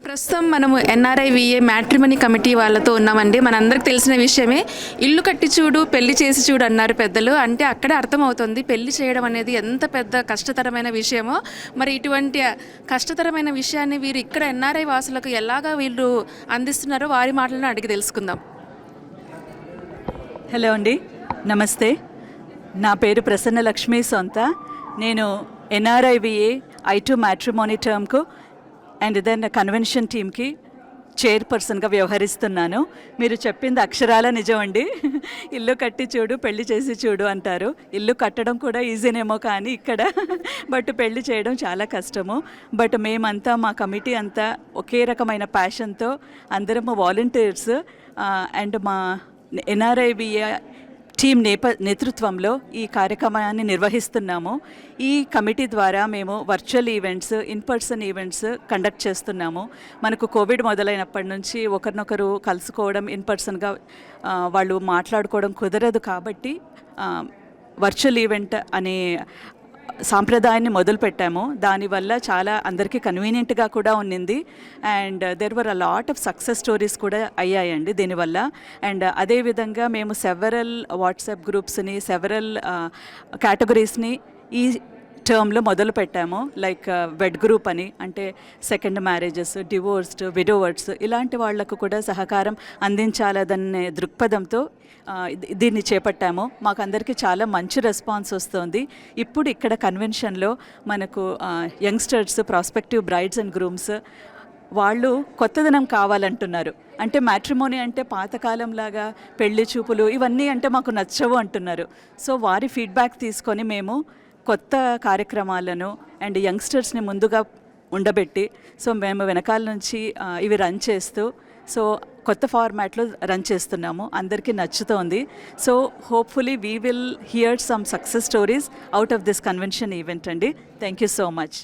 ప్రస్తుతం మనము NRIVA matrimony committee వాళ్ళతో ఉన్నామండి. మనందరికి తెలిసిన విషయమే, ఇల్లు కట్టి చూడు పెళ్లి చేసి చూడు అన్నారు పెద్దలు. అంటే అక్కడే అర్థమవుతుంది పెళ్లి చేయడం అనేది ఎంత పెద్ద కష్టతరమైన విషయమో. మరి ఇటువంటి కష్టతరమైన విషయాన్ని వీరు ఇక్కడ ఎన్ఆర్ఐ వాసులకు ఎలాగా వీళ్ళు అందిస్తున్నారో వారి మాటలను అడిగి తెలుసుకుందాం. హలో అండి, నమస్తే. నా పేరు ప్రసన్న లక్ష్మీ సొంత. నేను ఎన్ఆర్ఐవిఏ I2 మ్యాట్రిమోనీ టర్మ్కు అండ్ దెన్ కన్వెన్షన్ టీమ్కి చైర్పర్సన్గా వ్యవహరిస్తున్నాను. మీరు చెప్పింది అక్షరాల నిజం అండి. ఇల్లు కట్టి చూడు పెళ్లి చేసి చూడు అంటారు. ఇల్లు కట్టడం కూడా ఈజీనేమో కానీ ఇక్కడ బట్ పెళ్లి చేయడం చాలా కష్టము. బట్ మేమంతా మా కమిటీ అంతా ఒకే రకమైన ప్యాషన్తో అందరము వాలంటీర్స్ అండ్ మా ఎన్ఆర్ఐవిఏ టీమ్ నేతృత్వంలో ఈ కార్యక్రమాన్ని నిర్వహిస్తున్నాము. ఈ కమిటీ ద్వారా మేము virtual events, in person events conduct చేస్తున్నాము. మనకు కోవిడ్ మొదలైనప్పటి నుంచి ఒకరినొకరు కలుసుకోవడం, ఇన్ పర్సన్గా వాళ్ళు మాట్లాడుకోవడం కుదరదు. కాబట్టి వర్చువల్ ఈవెంట్ అనే సాంప్రదాయాన్ని మొదలుపెట్టాము. దానివల్ల చాలా అందరికీ కన్వీనియంట్గా కూడా ఉన్నింది. And there were a lot of success stories కూడా అయ్యాయండి దీనివల్ల. అండ్ అదేవిధంగా మేము సెవరల్ వాట్సాప్ గ్రూప్స్ని, సెవరల్ కేటగిరీస్ని ఈ టర్మ్లో మొదలు పెట్టాము. లైక్ వెడ్ గ్రూప్ అని, అంటే సెకండ్ మ్యారేజెస్, డివోర్స్డ్, విడోవర్డ్స్ ఇలాంటి వాళ్లకు కూడా సహకారం అందించాలదనే దృక్పథంతో దీన్ని చేపట్టాము. మాకు అందరికీ చాలా మంచి రెస్పాన్స్ వస్తుంది. ఇప్పుడు ఇక్కడ కన్వెన్షన్లో మనకు youngsters, prospective brides and groom's వాళ్ళు కొత్తదనం కావాలంటున్నారు. అంటే మ్యాట్రిమోనీ అంటే పాతకాలంలాగా పెళ్లి చూపులు ఇవన్నీ అంటే మాకు నచ్చవు అంటున్నారు. సో వారి ఫీడ్బ్యాక్ తీసుకొని మేము కొత్త కార్యక్రమాలను అండ్ యంగ్స్టర్స్ని ముందుగా ఉండబెట్టి, సో మేము వెనకాల నుంచి ఇవి రన్ చేస్తూ, సో కొత్త ఫార్మాట్లో రన్ చేస్తున్నాము. అందరికీ నచ్చుతోంది. So hopefully we will hear some success stories out of this convention event అండి. Thank you so much.